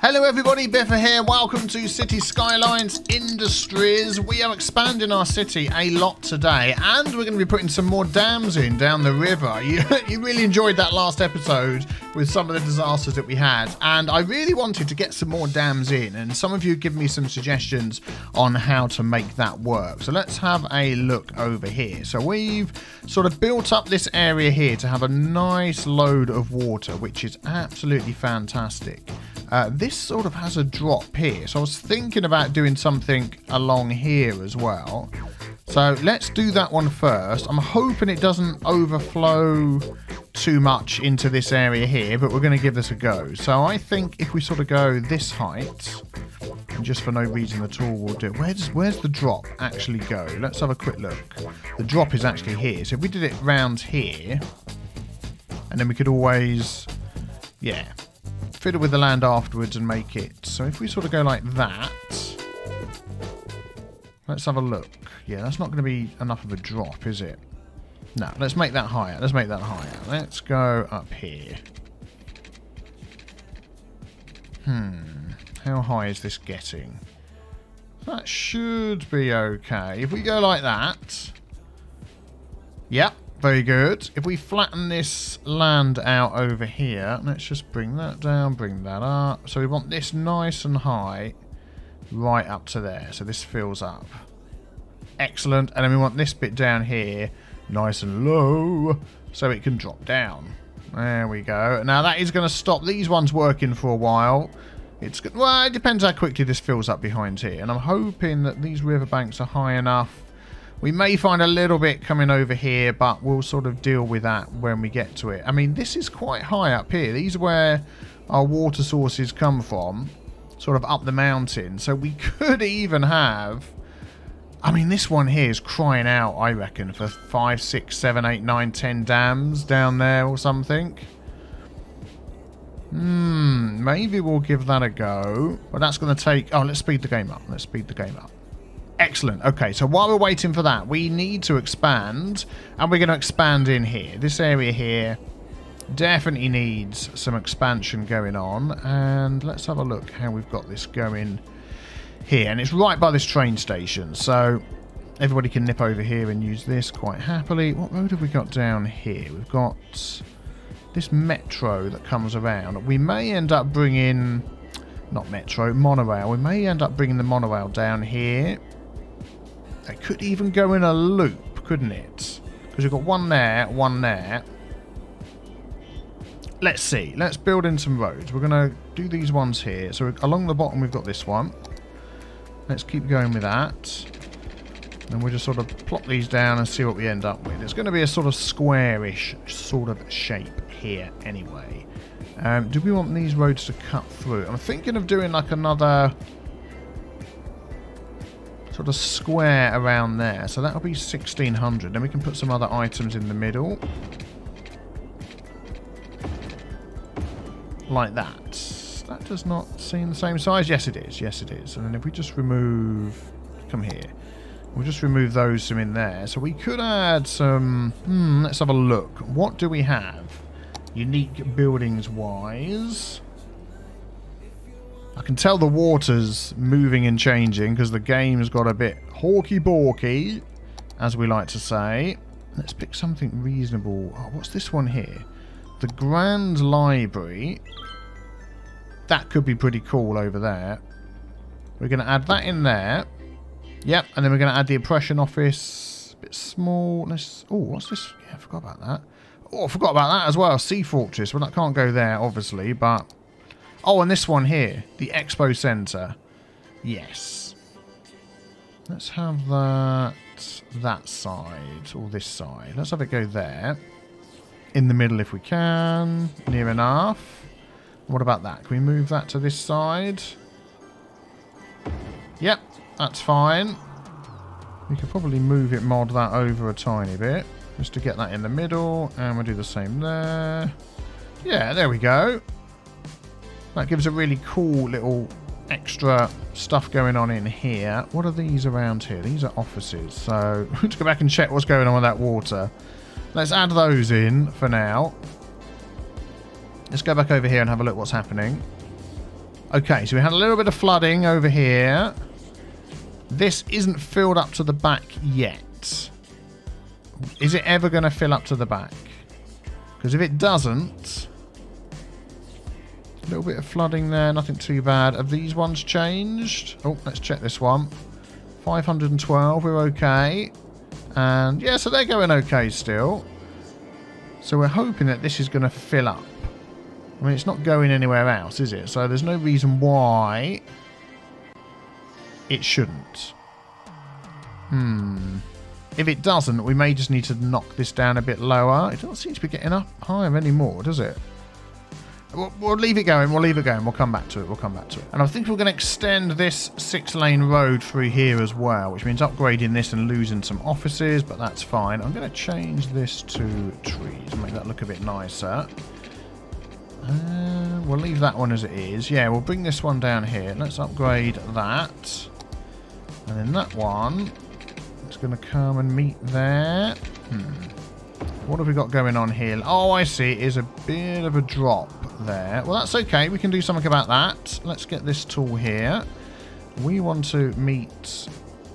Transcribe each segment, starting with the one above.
Hello everybody, Biffa here. Welcome to Cities Skylines Industries. We are expanding our city a lot today, and we're going to be putting some more dams in down the river. You really enjoyed that last episode with some of the disasters that we had, and I really wanted to get some more dams in, and some of you give me some suggestions on how to make that work. So let's have a look over here. So we've sort of built up this area here to have a nice load of water, which is absolutely fantastic. This sort of has a drop here, so I was thinking about doing something along here as well. So let's do that one first. I'm hoping it doesn't overflow too much into this area here, but we're going to give this a go. So I think if we sort of go this height, and just for no reason at all, we'll do it. Where's the drop actually go? Let's have a quick look. The drop is actually here. So if we did it round here, and then we could always, yeah, fiddle with the land afterwards and make it. So if we sort of go like that, let's have a look. Yeah, that's not going to be enough of a drop, is it? No, let's make that higher. Let's make that higher. Let's go up here. How high is this getting? That should be okay. If we go like that. Yep. Very good. If we flatten this land out over here, let's just bring that down, bring that up. So we want this nice and high right up to there. So this fills up. Excellent. And then we want this bit down here nice and low so it can drop down. There we go. Now that is going to stop these ones working for a while. Well, it depends how quickly this fills up behind here. And I'm hoping that these riverbanks are high enough. We may find a little bit coming over here, but we'll sort of deal with that when we get to it. I mean, this is quite high up here. These are where our water sources come from, sort of up the mountain. So we could even have... I mean, this one here is crying out, I reckon, for 5, 6, 7, 8, 9, 10 dams down there or something. Maybe we'll give that a go. But that's going to take... Oh, let's speed the game up. Let's speed the game up. Excellent. Okay, so while we're waiting for that, we need to expand, and we're going to expand in here. This area here definitely needs some expansion going on, and let's have a look how we've got this going here. And it's right by this train station, so everybody can nip over here and use this quite happily. What road have we got down here? We've got this metro that comes around. We may end up bringing... Not metro, monorail. We may end up bringing the monorail down here. It could even go in a loop, couldn't it? Because we've got one there, one there. Let's see. Let's build in some roads. We're going to do these ones here. So along the bottom, we've got this one. Let's keep going with that. And we'll just sort of plot these down and see what we end up with. It's going to be a sort of squarish sort of shape here anyway. Do we want these roads to cut through? I'm thinking of doing like another... sort of square around there. So that'll be 1600. Then we can put some other items in the middle. Like that. That does not seem the same size. Yes, it is. Yes, it is. And then if we just remove... Come here. We'll just remove those from in there. So we could add some... let's have a look. What do we have? Unique buildings-wise... I can tell the water's moving and changing because the game's got a bit hawky-balky, as we like to say. Let's pick something reasonable. Oh, what's this one here? The Grand Library. That could be pretty cool over there. We're going to add that in there. Yep, and then we're going to add the Oppression Office. A bit small. Let's... Oh, what's this? Yeah, I forgot about that. Oh, I forgot about that as well. Sea Fortress. Well, that can't go there, obviously, but... Oh, and this one here, the Expo Center. Yes. Let's have that side, or this side. Let's have it go there. In the middle if we can. Near enough. What about that? Can we move that to this side? Yep, that's fine. We could probably move it, mod that over a tiny bit. Just to get that in the middle. And we'll do the same there. Yeah, there we go. That gives a really cool little extra stuff going on in here. What are these around here? These are offices. So let's go back and check what's going on with that water. Let's add those in for now. Let's go back over here and have a look what's happening. Okay, so we had a little bit of flooding over here. This isn't filled up to the back yet. Is it ever going to fill up to the back? Because if it doesn't... A little bit of flooding there, nothing too bad. Have these ones changed? Oh, let's check this one. 512, we're okay. And yeah, so they're going okay still. So we're hoping that this is going to fill up. I mean, it's not going anywhere else, is it? So there's no reason why it shouldn't. If it doesn't, we may just need to knock this down a bit lower. It doesn't seem to be getting up higher anymore, does it? We'll leave it going. We'll leave it going. We'll come back to it. We'll come back to it. And I think we're going to extend this 6-lane road through here as well, which means upgrading this and losing some offices, but that's fine. I'm going to change this to trees, make that look a bit nicer. We'll leave that one as it is. Yeah, we'll bring this one down here. Let's upgrade that. And then that one, it's going to come and meet there. What have we got going on here? Oh, I see. It is a bit of a drop there. Well, that's okay. We can do something about that. Let's get this tool here. We want to meet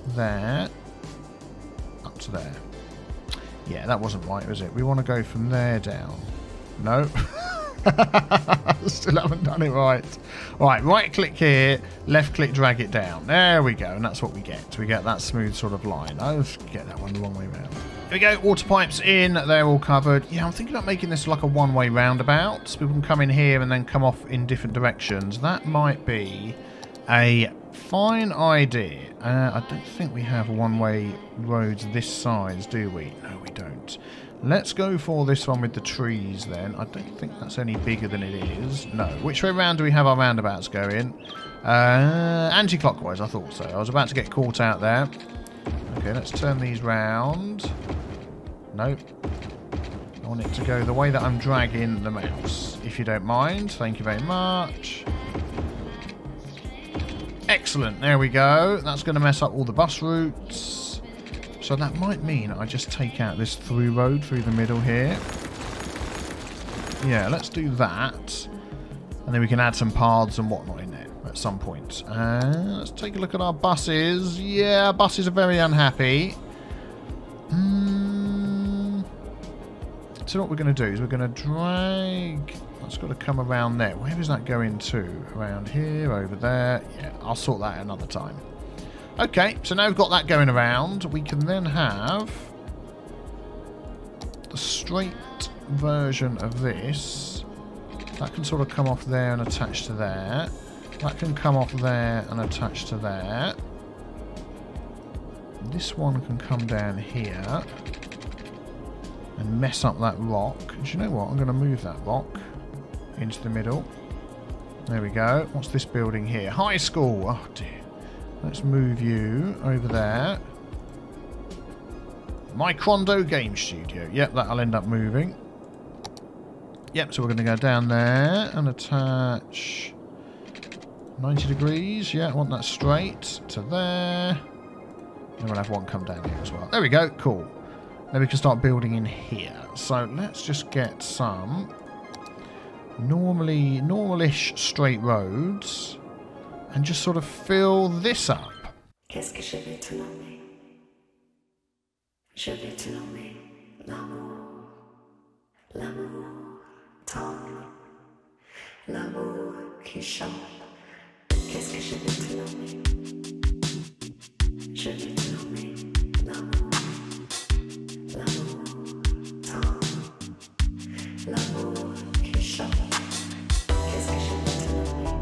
there. Up to there. Yeah, that wasn't right, was it? We want to go from there down. No. Still haven't done it right. Right, right click here, left click, drag it down. There we go, and that's what we get. We get that smooth sort of line. I'll get that one the wrong way around. Here we go, water pipes in, they're all covered. Yeah, I'm thinking about making this like a one-way roundabout. So people can come in here and then come off in different directions. That might be a fine idea. I don't think we have one-way roads this size, do we? No, we don't. Let's go for this one with the trees then. I don't think that's any bigger than it is. No. Which way round do we have our roundabouts going? Anti-clockwise, I thought so. I was about to get caught out there. Okay, let's turn these round. Nope. I want it to go the way that I'm dragging the mouse, if you don't mind. Thank you very much. Excellent. There we go. That's going to mess up all the bus routes. So that might mean I just take out this through road through the middle here. Yeah, let's do that. And then we can add some paths and whatnot in there at some point. Let's take a look at our buses. Yeah, buses are very unhappy. So what we're going to do is we're going to drag... That's got to come around there. Where is that going to? Around here, over there. Yeah, I'll sort that another time. Okay, so now we've got that going around. We can then have the straight version of this. That can sort of come off there and attach to there. That can come off there and attach to there. This one can come down here and mess up that rock. Do you know what? I'm going to move that rock into the middle. There we go. What's this building here? High school. Oh, dear. Let's move you over there. My Rondo game studio. Yep, that'll end up moving. Yep, so we're going to go down there and attach 90 degrees. Yeah, I want that straight to there. And we'll have one come down here as well. There we go. Cool. Then we can start building in here. So let's just get some normalish straight roads. And just sort of fill this up. Qu'est-ce que je vais te nommer? Je vais te nommer l'amour, l'amour tendre, l'amour qui chante. Qu'est-ce que je vais te nommer? Je vais te nommer l'amour, l'amour tendre, l'amour qui chante. Qu'est-ce que je vais te nommer?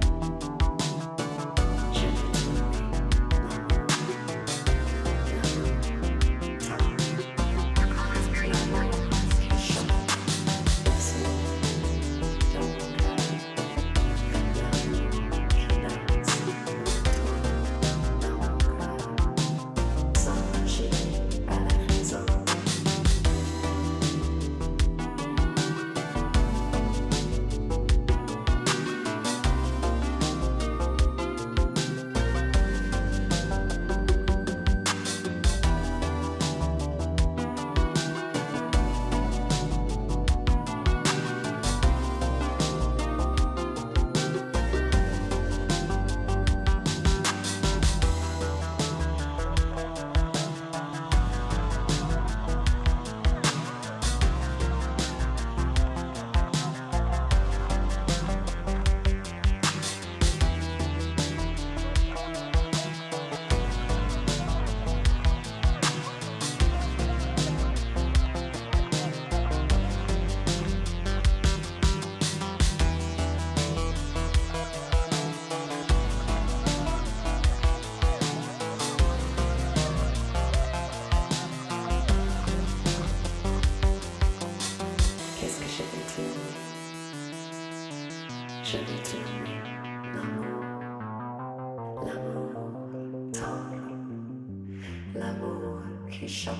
chante.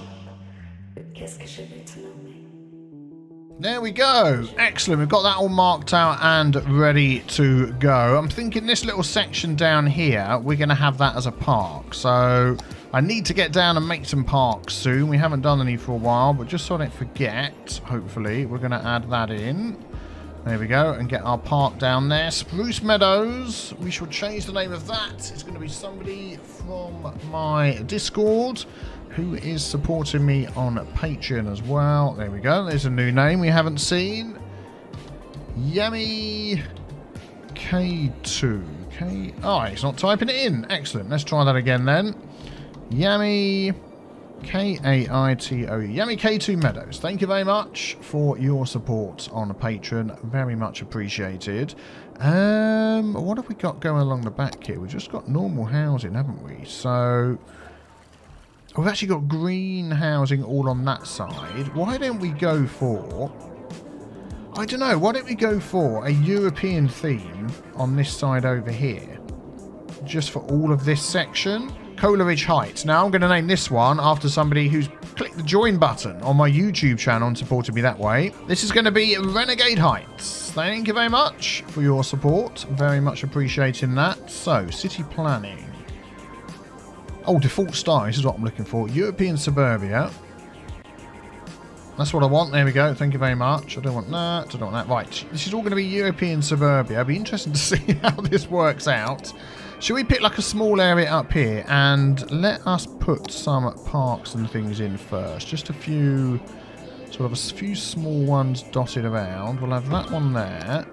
Qu'est-ce que je vais te nommer? There we go. Excellent. We've got that all marked out and ready to go. I'm thinking this little section down here, we're going to have that as a park. So I need to get down and make some parks soon. We haven't done any for a while, but just so I don't forget, hopefully, we're going to add that in. There we go. And get our park down there. Spruce Meadows. We shall change the name of that. It's going to be somebody from my Discord who is supporting me on Patreon as well. There we go. There's a new name we haven't seen. Yummy K2. Oh, it's not typing it in. Excellent. Let's try that again then. Yummy Kaito. Yummy K2 Meadows. Thank you very much for your support on Patreon. Very much appreciated. What have we got going along the back here? We've just got normal housing, haven't we? So we've actually got green housing all on that side. Why don't we go for... I don't know. Why don't we go for a European theme on this side over here? Just for all of this section. Coleridge Heights. Now, I'm going to name this one after somebody who's clicked the join button on my YouTube channel and supported me that way. This is going to be Renegade Heights. Thank you very much for your support. Very much appreciating that. So, city planning. Oh, default style. This is what I'm looking for. European suburbia. That's what I want. There we go. Thank you very much. I don't want that. I don't want that. Right. This is all going to be European suburbia. It'll be interesting to see how this works out. Should we pick like a small area up here and let us put some parks and things in first? Just a few, sort of a few small ones dotted around. We'll have that one there.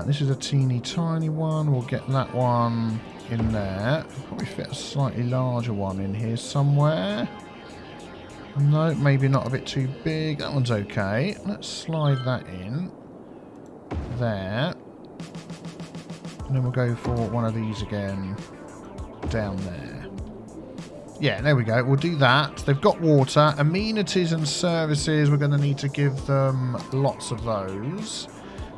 This is a teeny tiny one. We'll get that one in there. Probably fit a slightly larger one in here somewhere. No, maybe not a bit too big. That one's okay. Let's slide that in there. And then we'll go for one of these again down there. Yeah, there we go. We'll do that. They've got water. Amenities and services. We're going to need to give them lots of those.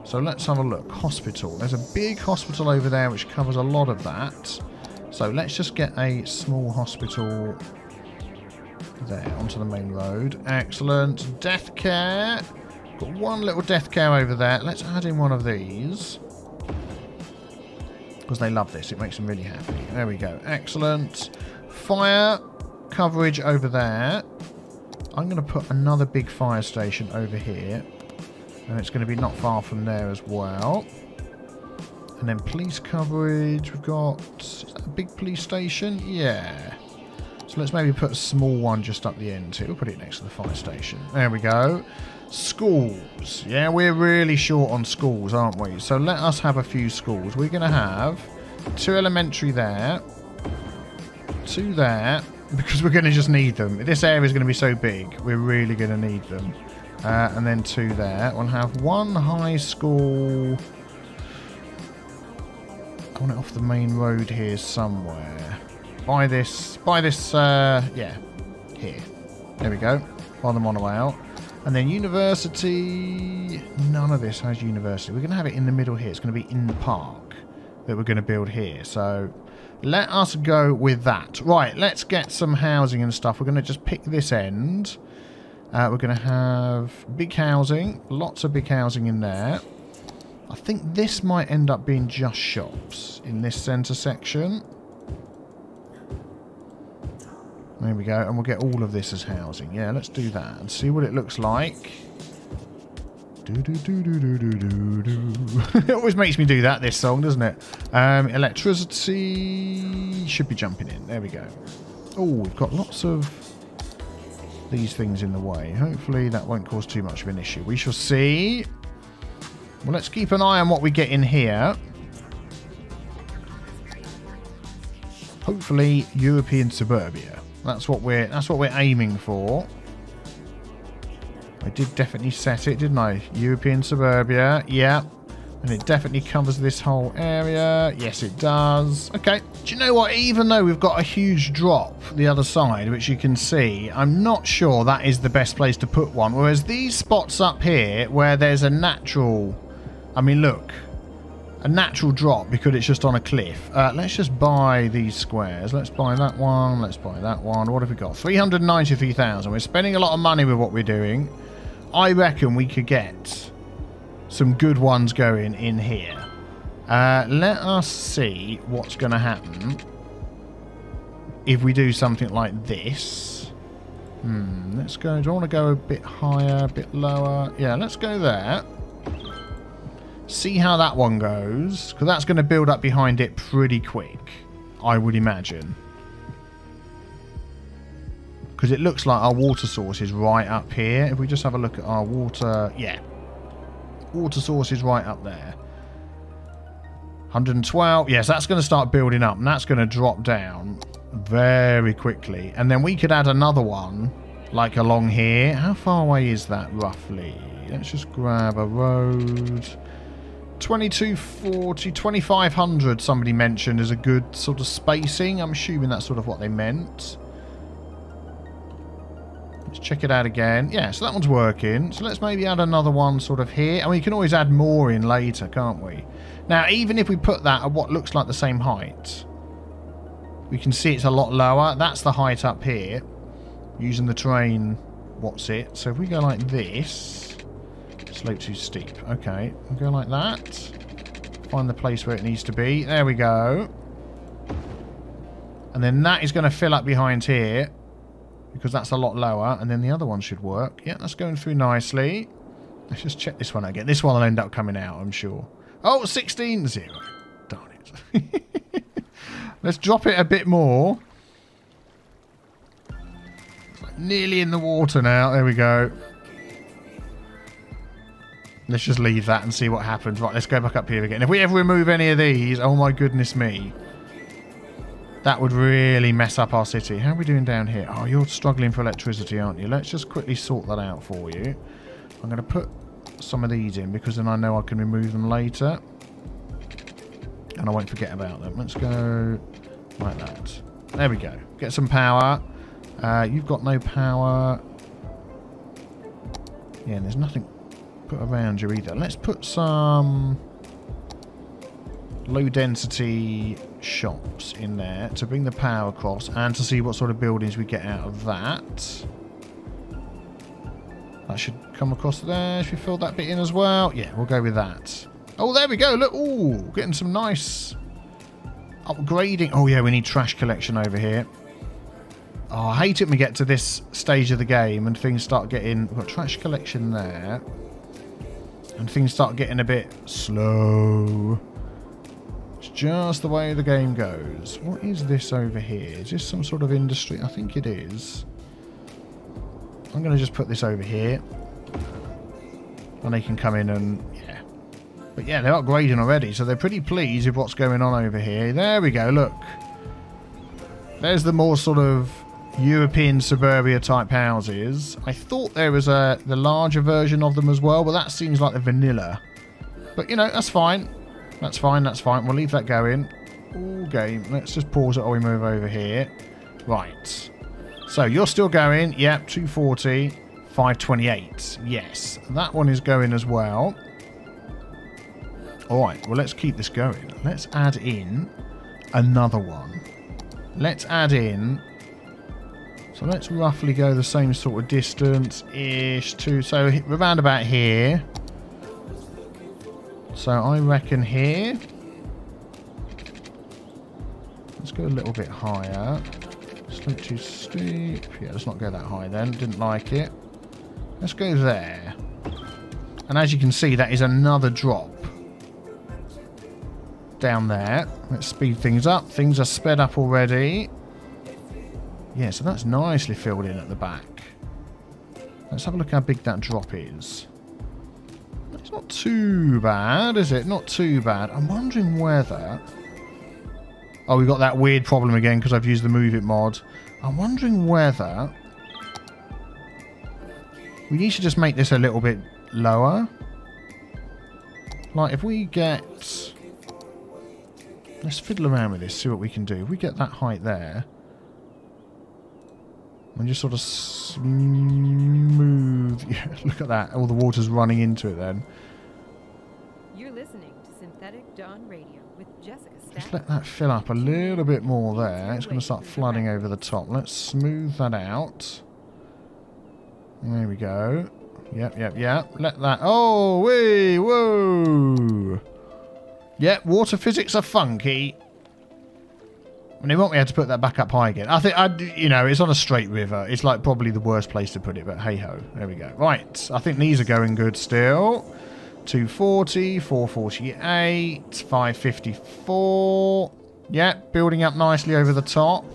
So let's have a look. Hospital. There's a big hospital over there which covers a lot of that. So let's just get a small hospital there onto the main road. Excellent. Death care. Got one little death care over there. Let's add in one of these. Because they love this. It makes them really happy. There we go. Excellent. Fire coverage over there. I'm going to put another big fire station over here. And it's going to be not far from there as well. And then police coverage. We've got... Is that a big police station? Yeah. So let's maybe put a small one just up the end here. We'll put it next to the fire station. There we go. Schools. Yeah, we're really short on schools, aren't we? So let us have a few schools. We're going to have 2 elementary there. 2 there. Because we're going to just need them. This area is going to be so big. We're really going to need them. And then 2 there. We'll have 1 high school. I want it off the main road here somewhere. By this, yeah, here. There we go. By them on the way out. And then university. None of this has university. We're going to have it in the middle here. It's going to be in the park that we're going to build here. So let us go with that. Right, let's get some housing and stuff. We're going to just pick this end. We're going to have big housing. Lots of big housing in there. I think this might end up being just shops in this centre section. There we go. And we'll get all of this as housing. Yeah, let's do that and see what it looks like. It always makes me do that, this song, doesn't it? Electricity should be jumping in. There we go. Oh, we've got lots of these things in the way. Hopefully that won't cause too much of an issue. We shall see. Well, let's keep an eye on what we get in here. Hopefully European suburbia. That's what we're aiming for. I did definitely set it, didn't I? European suburbia, yeah. And it definitely covers this whole area. Yes, it does. Okay. Do you know what? Even though we've got a huge drop the other side, which you can see, I'm not sure that is the best place to put one. Whereas these spots up here, where there's a natural... I mean, look. a natural drop because it's just on a cliff. Let's just buy these squares. Let's buy that one. Let's buy that one. What have we got? 393,000. We're spending a lot of money with what we're doing. I reckon we could get some good ones going in here. Let us see what's going to happen if we do something like this. Let's go. Do I want to go a bit higher, a bit lower? Yeah, let's go there. See how that one goes, because that's going to build up behind it pretty quick, I would imagine. Because it looks like our water source is right up here. If we just have a look at our water, yeah. Water source is right up there. 112. Yes, that's going to start building up, and that's going to drop down very quickly. And then we could add another one, like along here. How far away is that, roughly? Let's just grab a road. 2240, 2500 somebody mentioned is a good sort of spacing. I'm assuming that's sort of what they meant. Let's check it out again. Yeah, so that one's working. So let's maybe add another one sort of here. And we can always add more in later, can't we? Now, even if we put that at what looks like the same height, we can see it's a lot lower. That's the height up here. Using the terrain, what's it? So if we go like this... Slope too steep. Okay, we'll go like that. Find the place where it needs to be. There we go. And then that is going to fill up behind here, because that's a lot lower. And then the other one should work. Yeah, that's going through nicely. Let's just check this one again. This one will end up coming out, I'm sure. Oh, 16-0. Darn it. Let's drop it a bit more. It's like nearly in the water now. There we go. Let's just leave that and see what happens. Right, let's go back up here again. If we ever remove any of these, oh my goodness me. That would really mess up our city. How are we doing down here? Oh, you're struggling for electricity, aren't you? Let's just quickly sort that out for you. I'm going to put some of these in because then I know I can remove them later. And I won't forget about them. Let's go like that. There we go. Get some power. You've got no power. Yeah, and there's nothing put around you either. Let's put some low density shops in there to bring the power across and to see what sort of buildings we get out of that. That should come across there. Should we fill that bit in as well? Yeah, we'll go with that. Oh, there we go. Look. Ooh, getting some nice upgrading. Oh, yeah, we need trash collection over here. Oh, I hate it when we get to this stage of the game and things start getting... We've got trash collection there. And things start getting a bit slow. It's just the way the game goes. What is this over here? Is this some sort of industry? I think it is. I'm going to just put this over here. And they can come in and... Yeah. But yeah, they're upgrading already. So they're pretty pleased with what's going on over here. There we go. Look. There's the more sort of European suburbia type houses. I thought there was the larger version of them as well, but that seems like the vanilla. But you know, that's fine. That's fine, that's fine. We'll leave that going. All game. Let's just pause it while we move over here. Right. So you're still going. Yep, 240, 528. Yes, that one is going as well. Alright, well let's keep this going. Let's add in another one. Let's add in... So let's roughly go the same sort of distance-ish to... So around about here. So I reckon here. Let's go a little bit higher. Slope too steep. Yeah, let's not go that high then. Didn't like it. Let's go there. And as you can see, that is another drop. Down there. Let's speed things up. Things are sped up already. Yeah, so that's nicely filled in at the back. Let's have a look how big that drop is. It's not too bad, is it? Not too bad. I'm wondering whether... Oh, we've got that weird problem again because I've used the Move It mod. I'm wondering whether... We need to just make this a little bit lower. Like, if we get... Let's fiddle around with this, see what we can do. If we get that height there... And just sort of smooth... Yeah, look at that. All the water's running into it then. You're listening to Synthetic Dawn Radio with Jessica Just let that fill up a little bit more there. It's going to start flooding over the top. Let's smooth that out. There we go. Yep. Let that... Oh, wee, whoa. Yep, water physics are funky. And they want me to put that back up high again. I think, it's on a straight river. It's like probably the worst place to put it, but hey-ho. There we go. Right, I think these are going good still. 240, 448, 554. Yep, building up nicely over the top.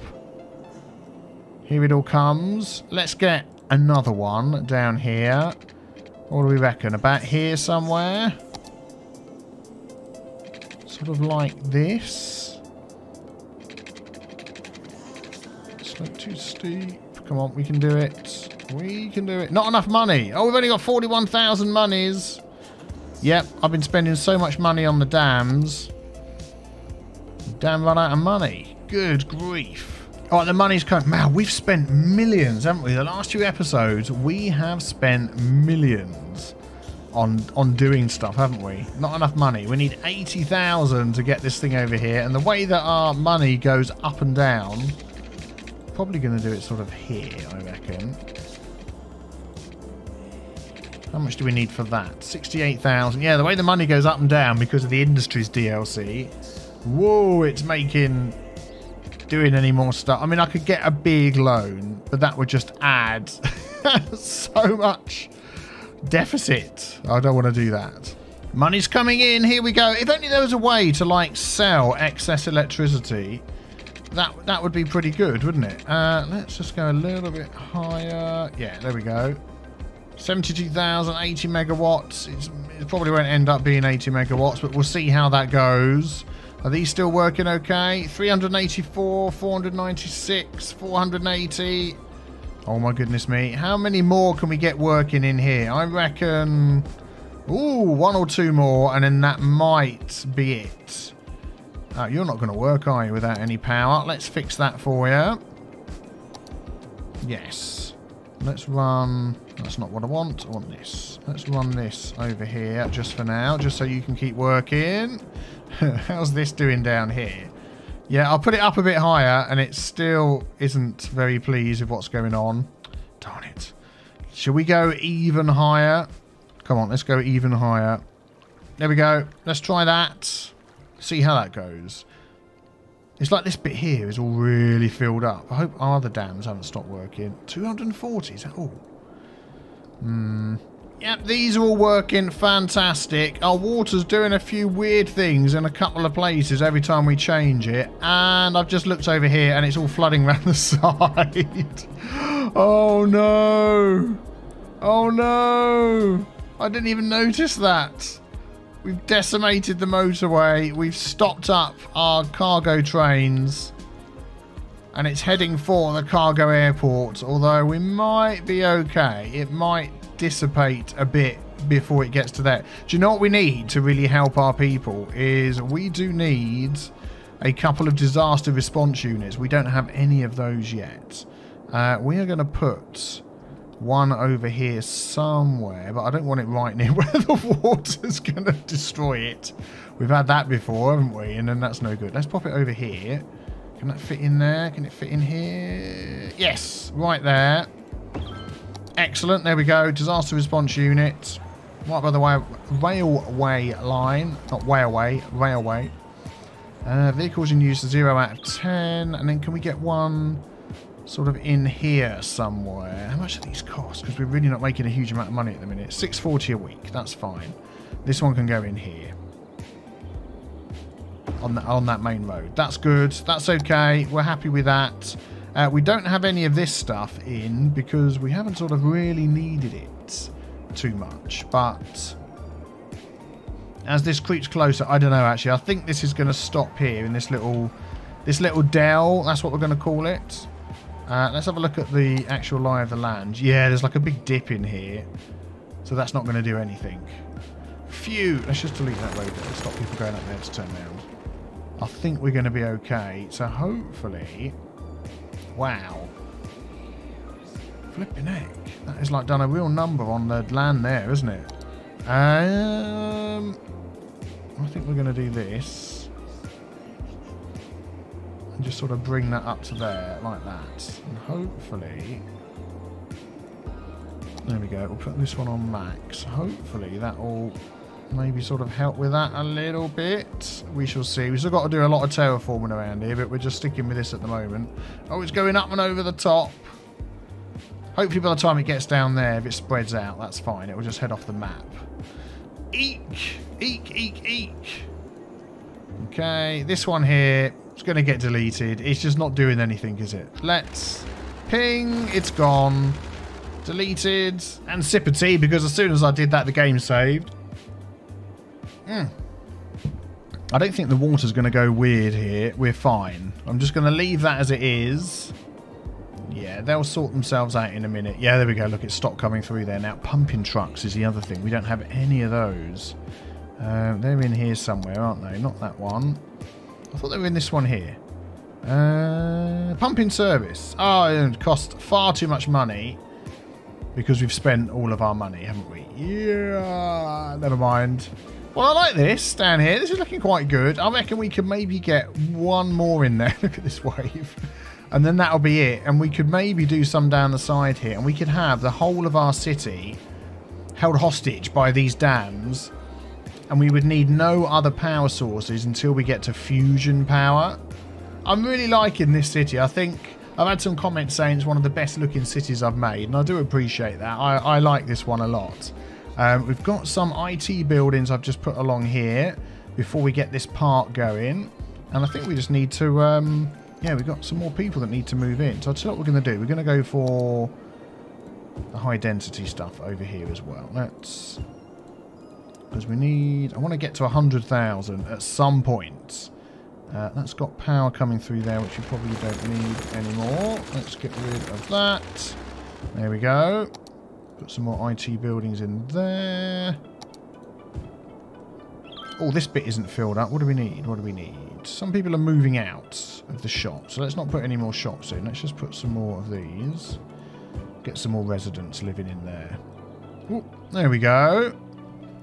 Here it all comes. Let's get another one down here. What do we reckon? About here somewhere? Sort of like this. Slope too steep. Come on, we can do it. We can do it. Not enough money. Oh, we've only got 41,000 monies. Yep, I've been spending so much money on the dams. Damn run out of money. Good grief. All right, the money's coming. Man, we've spent millions, haven't we? The last 2 episodes, we have spent millions on doing stuff, haven't we? Not enough money. We need 80,000 to get this thing over here. And the way that our money goes up and down, probably going to do it sort of here, I reckon. How much do we need for that? 68,000. Yeah, the way the money goes up and down because of the Industries DLC. Whoa, it's doing any more stuff. I mean, I could get a big loan, but that would just add so much deficit. I don't want to do that. Money's coming in. Here we go. If only there was a way to, like, sell excess electricity, that would be pretty good, wouldn't it? Let's just go a little bit higher. Yeah, there we go. 72,000, 80 megawatts. It probably won't end up being 80 megawatts, but we'll see how that goes. Are these still working okay? 384, 496, 480. Oh my goodness me. How many more can we get working in here? I reckon... Ooh, 1 or 2 more, and then that might be it. You're not going to work, are you, without any power? Let's fix that for you. Yes. Let's run... That's not what I want. I want this. Let's run this over here just for now, just so you can keep working. How's this doing down here? Yeah, I'll put it up a bit higher, and it still isn't very pleased with what's going on. Darn it. Shall we go even higher? Come on, let's go even higher. There we go. Let's try that. See how that goes. It's like this bit here is all really filled up. I hope our other dams haven't stopped working. 240, is that all? Yep, these are all working fantastic. Our water's doing a few weird things in a couple of places every time we change it. And I've just looked over here and it's all flooding around the side. Oh no. Oh no. I didn't even notice that. We've decimated the motorway. We've stopped up our cargo trains. And it's heading for the cargo airport. Although we might be okay. It might dissipate a bit before it gets to that. Do you know what we need to really help our people? Is we do need a couple of disaster response units. We don't have any of those yet. We are going to put one over here somewhere, but I don't want it right near where the water's going to destroy it. We've had that before, haven't we? And then that's no good. Let's pop it over here. Can that fit in there? Can it fit in here? Yes, right there. Excellent. There we go. Disaster response unit. Right by the way, railway line. Not railway, railway. Vehicles in use 0 out of 10. And then can we get one sort of in here somewhere? How much do these cost? Because we're really not making a huge amount of money at the minute. 640 a week. That's fine. This one can go in here. On that main road. That's good. That's okay. We're happy with that. We don't have any of this stuff in because we haven't sort of really needed it too much. But as this creeps closer, I don't know actually. I think this is going to stop here in this little dell. That's what we're going to call it. Let's have a look at the actual lie of the land. Yeah, there's like a big dip in here. So that's not going to do anything. Phew. Let's just delete that road there. Stop people going up there to turn around. I think we're going to be okay. So hopefully... Wow. Flipping heck. That has like done a real number on the land there, isn't it? I think we're going to do this. And just sort of bring that up to there, like that. And hopefully... There we go. We'll put this one on max. Hopefully that will maybe sort of help with that a little bit. We shall see. We've still got to do a lot of terraforming around here, but we're just sticking with this at the moment. Oh, it's going up and over the top. Hopefully by the time it gets down there, if it spreads out, that's fine. It will just head off the map. Eek! Eek, eek, eek. Okay, this one here is going to get deleted. It's just not doing anything, is it? Let's ping. It's gone. Deleted. And sip of tea, because as soon as I did that, the game saved. I don't think the water's going to go weird here. We're fine. I'm just going to leave that as it is. Yeah, they'll sort themselves out in a minute. Yeah, there we go. Look, it stopped coming through there. Now, pumping trucks is the other thing. We don't have any of those. They're in here somewhere, aren't they? Not that one. I thought they were in this one here. Pumping service. Oh, it cost far too much money because we've spent all of our money, haven't we? Yeah, never mind. Well, I like this down here. This is looking quite good. I reckon we could maybe get one more in there. Look at this wave. And then that'll be it. And we could maybe do some down the side here. And we could have the whole of our city held hostage by these dams. And we would need no other power sources until we get to fusion power. I'm really liking this city. I think I've had some comments saying it's one of the best looking cities I've made. And I do appreciate that. I like this one a lot. We've got some IT buildings I've just put along here before we get this park going. And I think we just need to... yeah, we've got some more people that need to move in. So I'll tell you what we're going to do. We're going to go for the high density stuff over here as well. Let's... Because we need... I want to get to 100,000 at some point. That's got power coming through there, which we probably don't need anymore. Let's get rid of that. There we go. Put some more IT buildings in there. Oh, this bit isn't filled up. What do we need? What do we need? Some people are moving out of the shop, so let's not put any more shops in. Let's just put some more of these. Get some more residents living in there. Ooh, there we go.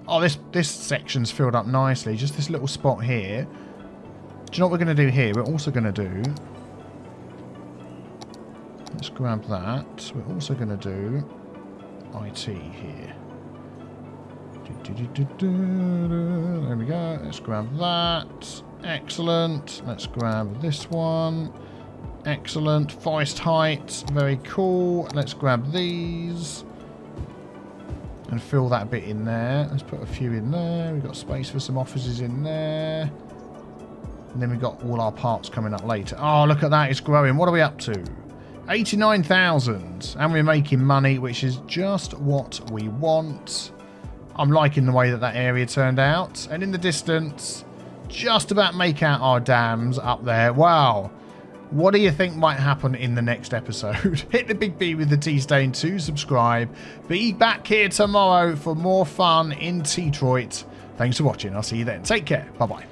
Oh, this section's filled up nicely. Just this little spot here. Do you know what we're going to do here? We're also going to do... Let's grab that. We're also going to do IT here. There we go. Let's grab that. Excellent. Let's grab this one. Excellent. Forest height. Very cool. Let's grab these. And fill that bit in there. Let's put a few in there. We've got space for some offices in there. And then we've got all our parts coming up later. Oh, look at that. It's growing. What are we up to? 89,000. And we're making money, which is just what we want. I'm liking the way that area turned out. And in the distance, just about make out our dams up there. Wow. What do you think might happen in the next episode? Hit the big B with the T-Stain to subscribe. Be back here tomorrow for more fun in Detroit. Thanks for watching. I'll see you then. Take care. Bye-bye.